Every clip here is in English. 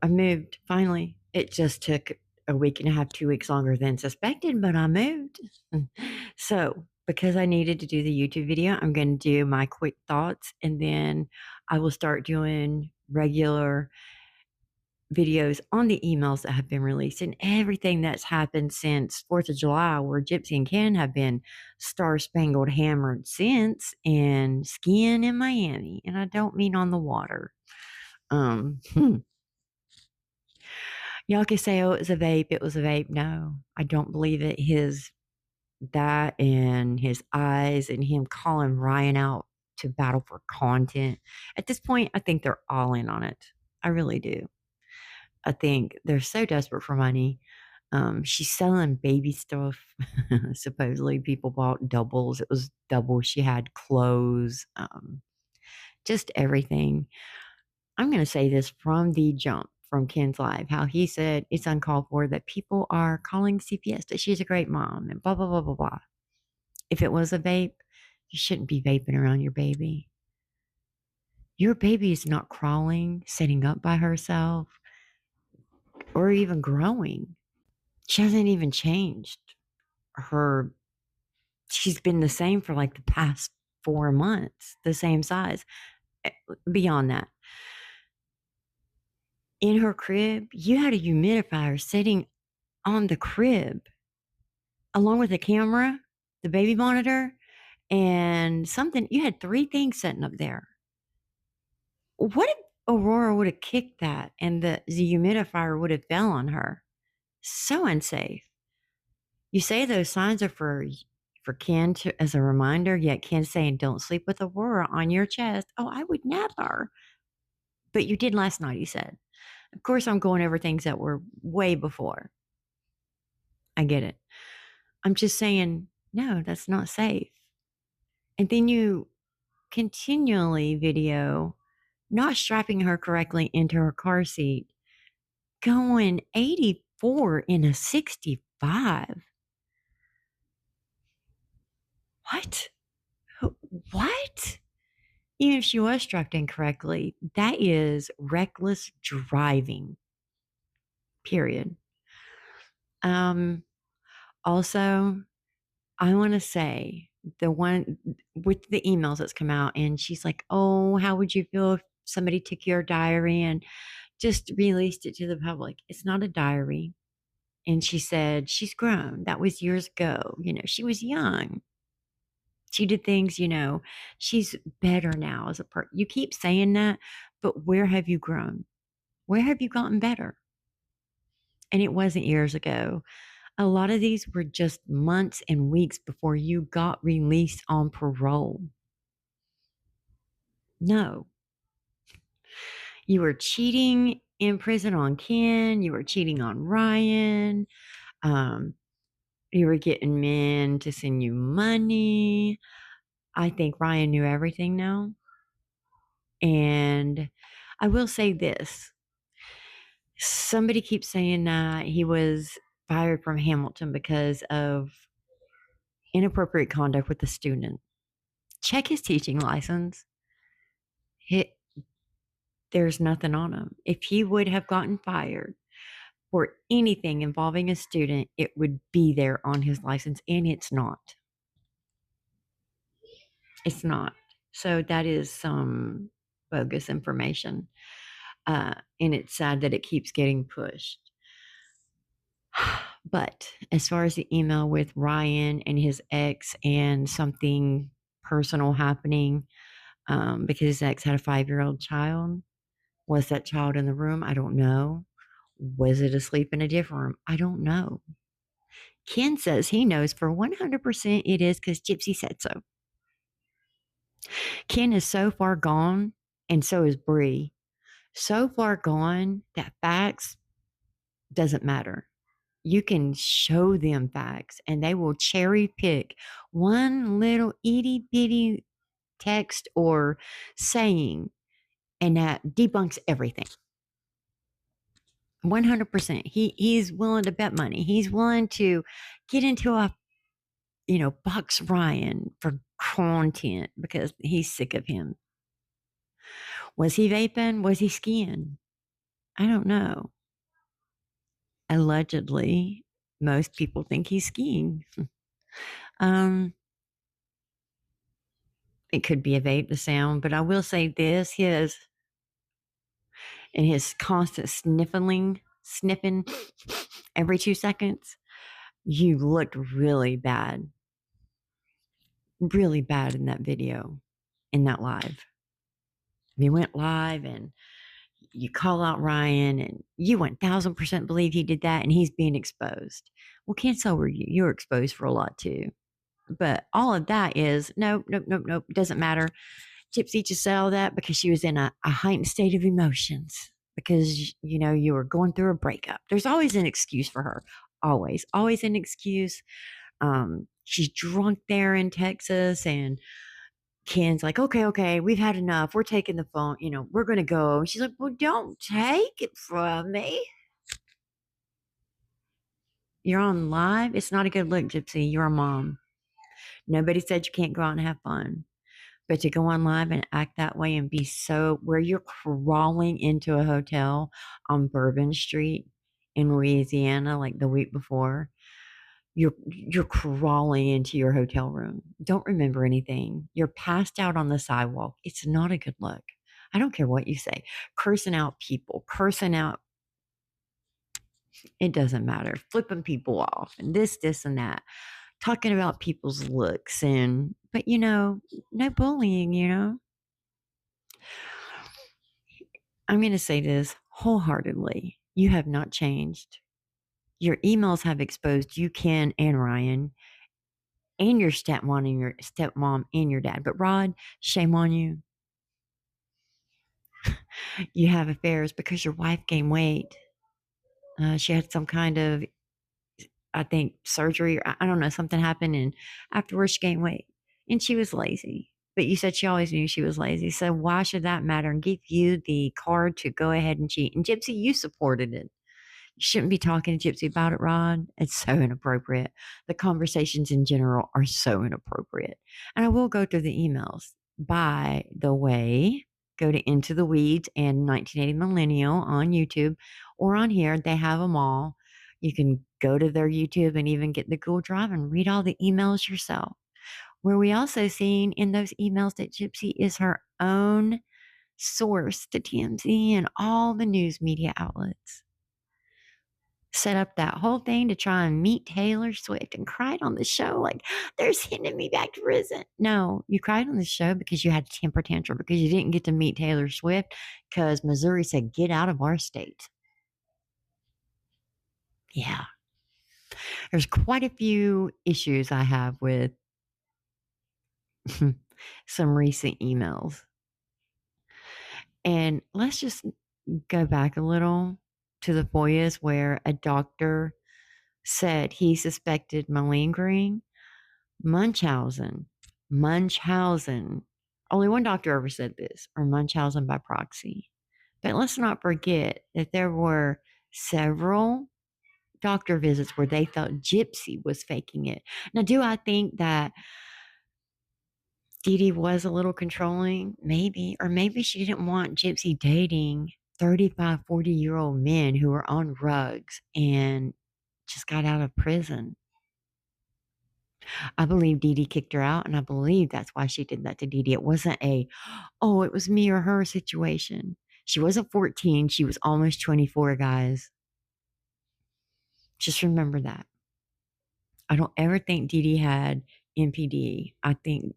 I moved finally. It just took a week and a half, 2 weeks longer than suspected, but I moved. So, because I needed to do the YouTube video, I'm going to do my quick thoughts and then I will start doing regular videos on the emails that have been released and everything that's happened since 4th of July, where Gypsy and Ken have been star-spangled hammered since and skiing in Miami. And I don't mean on the water. Um, Y'all can say, oh, it was a vape. It was a vape. No, I don't believe it. That and his eyes and him calling Ryan out to battle for content. At this point, I think they're all in on it. I really do. I think they're so desperate for money. She's selling baby stuff. Supposedly, people bought doubles. It was double. She had clothes, just everything. I'm going to say this from the jump from Ken's live, how he said it's uncalled for that people are calling CPS that she's a great mom and blah, blah, blah, blah, blah. If it was a vape, you shouldn't be vaping around your baby. Your baby is not crawling, sitting up by herself, or even growing. She hasn't even changed. She's been the same for like the past 4 months, the same size. Beyond that, in her crib, you had a humidifier sitting on the crib along with the camera, the baby monitor, and something. You had 3 things sitting up there. What if Aurora would have kicked that and the humidifier would have fell on her? So unsafe. You say those signs are for Ken to, as a reminder, yet Ken's saying don't sleep with Aurora on your chest. Oh, I would never. But you did last night, he said. Of course, I'm going over things that were way before. I get it. I'm just saying, no, that's not safe. And then you continually video not strapping her correctly into her car seat, going 84 in a 65. What? What? Even if she was strapped incorrectly, that is reckless driving. Period. Also, I want to say the one with the emails that's come out, and she's like, oh, how would you feel if somebody took your diary and just released it to the public? It's not a diary. And she said, she's grown. That was years ago. She was young. She did things, she's better now as a person. You keep saying that, but where have you grown? Where have you gotten better? And it wasn't years ago. A lot of these were just months and weeks before you got released on parole. No. You were cheating in prison on Ken. You were cheating on Ryan. You were getting men to send you money. I think Ryan knew everything now. And I will say this. Somebody keeps saying that he was fired from Hamilton because of inappropriate conduct with the student. Check his teaching license. There's nothing on him. If he would have gotten fired for anything involving a student, it would be there on his license, and it's not. It's not. So that is some bogus information. And it's sad that it keeps getting pushed. But as far as the email with Ryan and his ex and something personal happening, because his ex had a 5-year-old child, was that child in the room? I don't know. Was it asleep in a different room? I don't know. Ken says he knows for 100% it is because Gypsy said so. Ken is so far gone, and so is Bree. So far gone that facts doesn't matter. You can show them facts, and they will cherry pick one little itty bitty text or saying, and that debunks everything. 100%. He's willing to bet money. He's willing to get into a, box Ryan for content because he's sick of him. Was he vaping? Was he skiing? I don't know. Allegedly, most people think he's skiing. Um, it could be a vape, the sound, but I will say this: his constant sniffing every 2 seconds. You looked really bad in that video, in that live. You went live and you call out Ryan, and you 1000% believe he did that, and he's being exposed. Well, can't so were you. You're exposed for a lot too. But all of that is nope. Doesn't matter. Gypsy just said all that because she was in a heightened state of emotions because, you were going through a breakup. There's always an excuse for her. Always an excuse. She's drunk there in Texas, and Ken's like, okay, we've had enough. We're taking the phone, we're going to go. And she's like, well, don't take it from me. You're on live. It's not a good look, Gypsy. You're a mom. Nobody said you can't go out and have fun. But to go on live and act that way and be so where you're crawling into a hotel on Bourbon Street in Louisiana like the week before, you're crawling into your hotel room. Don't remember anything. You're passed out on the sidewalk. It's not a good look. I don't care what you say. Cursing out people, cursing out, it doesn't matter. Flipping people off and this and that. Talking about people's looks but no bullying. I'm going to say this wholeheartedly. You have not changed. Your emails have exposed you, Ken, and Ryan, and your stepmom and your dad. But Rod, shame on you. You have affairs because your wife gained weight. She had some kind of, I think, surgery, or I don't know, something happened, and afterwards she gained weight. And she was lazy. But you said she always knew she was lazy. So why should that matter and give you the card to go ahead and cheat? And Gypsy, you supported it. You shouldn't be talking to Gypsy about it, Rod. It's so inappropriate. The conversations in general are so inappropriate. And I will go through the emails. By the way, go to Into the Weeds and 1980 Millennial on YouTube or on here. They have them all. You can go to their YouTube and even get the Google Drive and read all the emails yourself. Where we also seen in those emails that Gypsy is her own source to TMZ and all the news media outlets. Set up that whole thing to try and meet Taylor Swift and cried on the show like, they're sending me back to prison. No, you cried on the show because you had a temper tantrum because you didn't get to meet Taylor Swift because Missouri said, get out of our state. Yeah. There's quite a few issues I have with some recent emails. And let's just go back a little to the FOIAs where a doctor said he suspected malingering. Munchausen. Only one doctor ever said this, or Munchausen by proxy. But let's not forget that there were several doctor visits where they thought Gypsy was faking it. Now, do I think that Dee Dee was a little controlling? Maybe. Or maybe she didn't want Gypsy dating 35, 40-year-old men who were on drugs and just got out of prison. I believe Dee Dee kicked her out, and I believe that's why she did that to Dee Dee. It wasn't it was me or her situation. She wasn't 14. She was almost 24, guys. Just remember that. I don't ever think Dee Dee had MPD. I think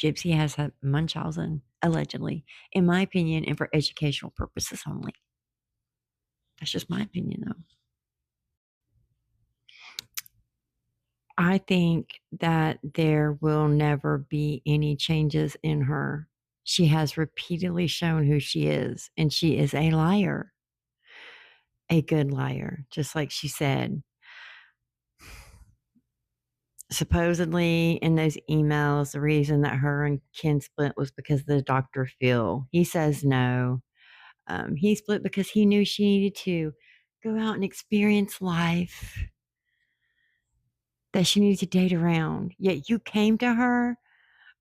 Gypsy has had Munchausen, allegedly, in my opinion, and for educational purposes only. That's just my opinion, though. I think that there will never be any changes in her. She has repeatedly shown who she is, and she is a liar, a good liar, just like she said. Supposedly, in those emails, the reason that her and Ken split was because of the Dr. Phil. He says no. He split because he knew she needed to go out and experience life, that she needed to date around. Yet you came to her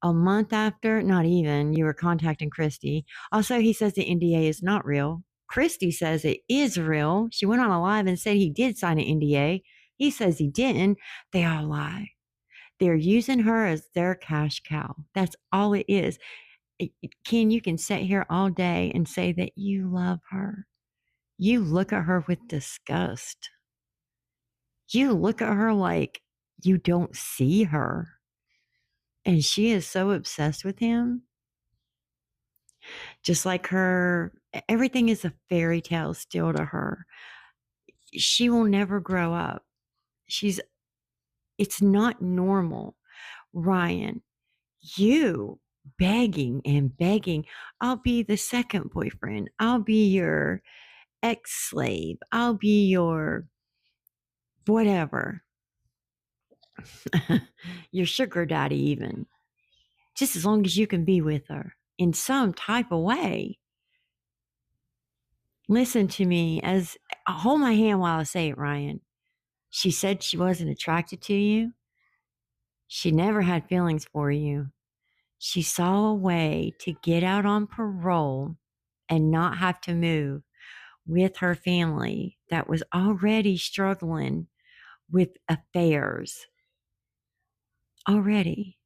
a month after, not even, you were contacting Christy. Also, he says the NDA is not real. Christy says it is real. She went on a live and said he did sign an NDA. He says he didn't. They all lie. They're using her as their cash cow. That's all it is. Ken, you can sit here all day and say that you love her. You look at her with disgust. You look at her like you don't see her. And she is so obsessed with him. Just like her, everything is a fairy tale still to her. She will never grow up. It's not normal. Ryan, you begging and begging, I'll be the second boyfriend. I'll be your ex slave. I'll be your whatever, your sugar daddy, even. Just as long as you can be with her in some type of way. Listen to me as hold my hand while I say it, Ryan. She said she wasn't attracted to you. She never had feelings for you. She saw a way to get out on parole and not have to move with her family that was already struggling with affairs. Already.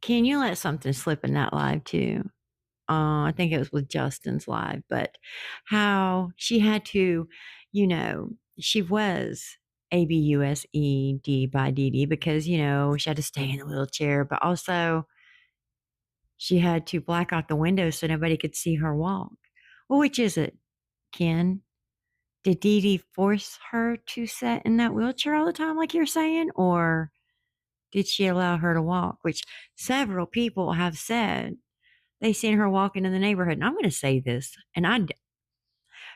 Can you let something slip in that live too? I think it was with Justin's live, but how she had to, she was ABUSED by DD because, she had to stay in the wheelchair, but also she had to black out the window so nobody could see her walk. Well, which is it, Ken? Did Dee Dee force her to sit in that wheelchair all the time, like you're saying? Or did she allow her to walk? Which several people have said they seen her walking in the neighborhood. And I'm going to say this, and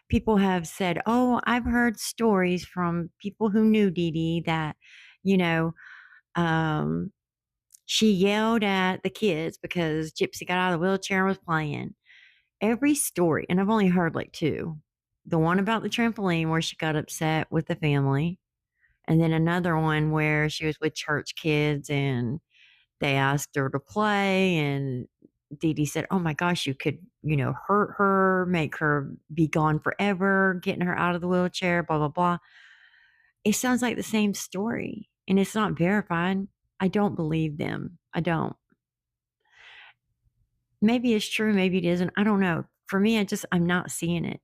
people have said, oh, I've heard stories from people who knew Dee Dee that, you know, um, she yelled at the kids because Gypsy got out of the wheelchair and was playing. Every story, and I've only heard like two. The one about the trampoline where she got upset with the family, and then another one where she was with church kids and they asked her to play, and Dee Dee said, oh my gosh, you could, hurt her, make her be gone forever, getting her out of the wheelchair, blah, blah, blah. It sounds like the same story, and it's not verified. I don't believe them. I don't. Maybe it's true, maybe it isn't. I don't know. For me, I'm not seeing it.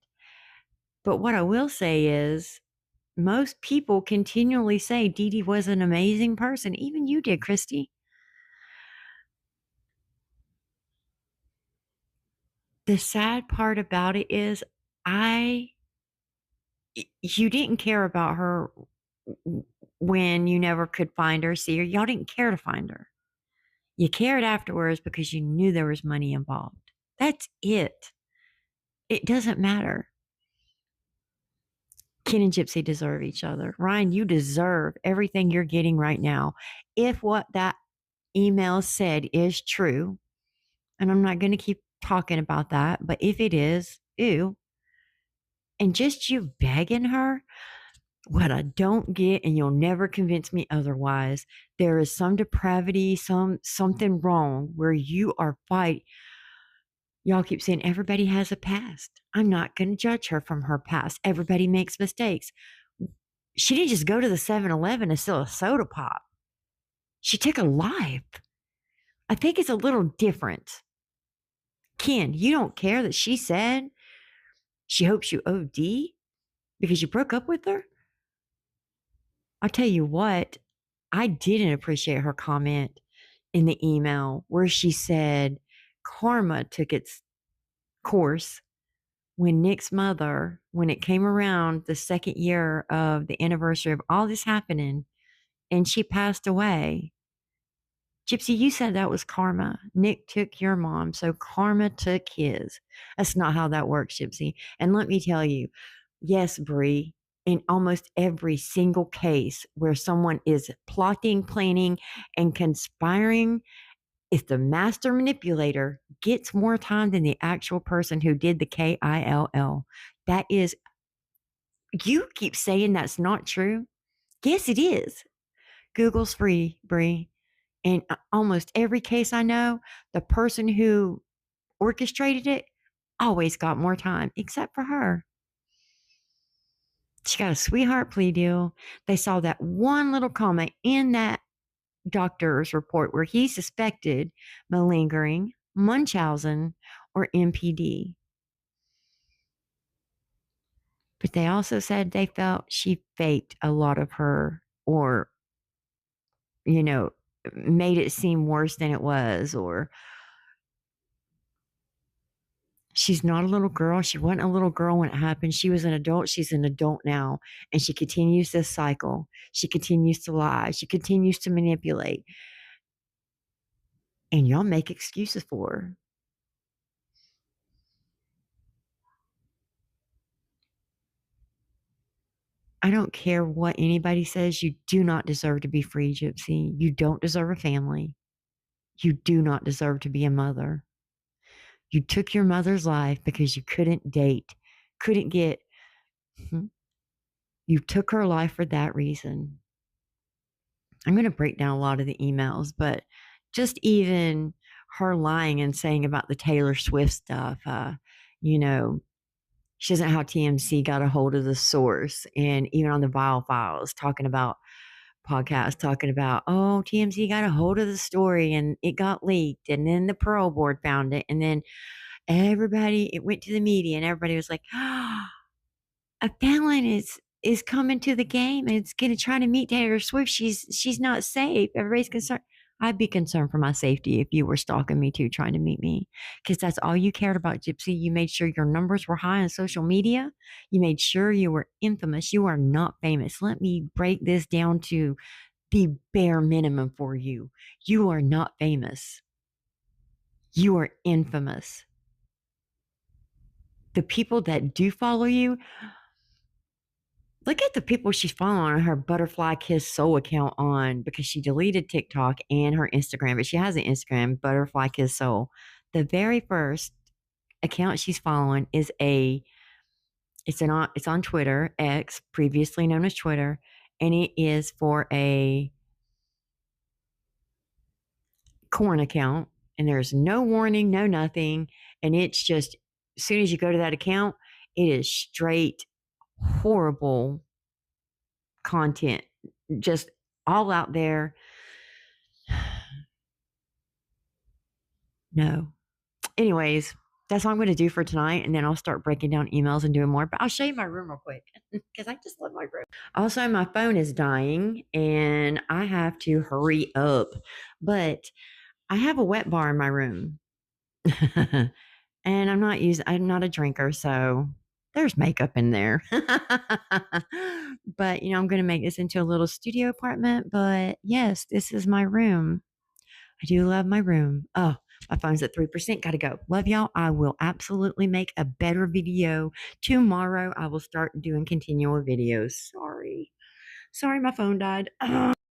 But what I will say is, most people continually say Dee Dee was an amazing person. Even you did, Christy. The sad part about it is you didn't care about her when you never could find her, see her. Y'all didn't care to find her. You cared afterwards because you knew there was money involved. That's it. It doesn't matter. Ken and Gypsy deserve each other. Ryan, you deserve everything you're getting right now. If what that email said is true, and I'm not going to keep talking about that, but if it is, ew. And just you begging her, what I don't get, and you'll never convince me otherwise, there is some depravity, something wrong where you are fighting. Y'all keep saying everybody has a past. I'm not going to judge her from her past. Everybody makes mistakes. She didn't just go to the 7-Eleven and steal a soda pop. She took a life. I think it's a little different. Ken, you don't care that she said she hopes you OD because you broke up with her? I'll tell you what, I didn't appreciate her comment in the email where she said karma took its course when Nick's mother, when it came around the second year of the anniversary of all this happening, and she passed away. Gypsy, you said that was karma. Nick took your mom, so karma took his. That's not how that works, Gypsy. And let me tell you, yes, Bree, in almost every single case where someone is plotting, planning, and conspiring, if the master manipulator gets more time than the actual person who did the KILL, that is, you keep saying that's not true. Yes, it is. Google's free, Bree. In almost every case I know, the person who orchestrated it always got more time, except for her. She got a sweetheart plea deal. They saw that one little comment in that doctor's report where he suspected malingering, Munchausen, or MPD. But they also said they felt she faked a lot of her, or, you know, made it seem worse than it was, or she's not a little girl. She wasn't a little girl when it happened. She was an adult. She's an adult now. And she continues this cycle. She continues to lie. She continues to manipulate. And y'all make excuses for her. I don't care what anybody says. You do not deserve to be free, Gypsy. You don't deserve a family. You do not deserve to be a mother. You took your mother's life because you couldn't date, couldn't get. You took her life for that reason. I'm going to break down a lot of the emails, but just even her lying and saying about the Taylor Swift stuff, you know, she doesn't know how TMC got a hold of the source. And even on the Vile Files, talking about podcasts, talking about, oh, TMZ got a hold of the story and it got leaked. And then the parole board found it. And then it went to the media and everybody was like, oh, a felon is coming to the game and it's gonna try to meet Taylor Swift. She's not safe. Everybody's concerned. I'd be concerned for my safety if you were stalking me too, trying to meet me, because that's all you cared about, Gypsy. You made sure your numbers were high on social media. You made sure you were infamous. You are not famous. Let me break this down to the bare minimum for you. You are not famous. You are infamous. The people that do follow you, look at the people she's following on her Butterfly Kiss Soul account on, because she deleted TikTok and her Instagram, but she has an Instagram, Butterfly Kiss Soul. The very first account she's following is it's on Twitter, X, previously known as Twitter, and it is for a corn account, and there's no warning, no nothing, and it's just, as soon as you go to that account, it is straight horrible content, just all out there. No. Anyways, that's what I'm going to do for tonight. And then I'll start breaking down emails and doing more. But I'll show you my room real quick because I just love my room. Also, my phone is dying and I have to hurry up. But I have a wet bar in my room. And I'm not a drinker. So there's makeup in there. But, I'm going to make this into a little studio apartment. But yes, this is my room. I do love my room. Oh, my phone's at 3%. Gotta go. Love y'all. I will absolutely make a better video tomorrow. I will start doing continual videos. Sorry. Sorry, my phone died.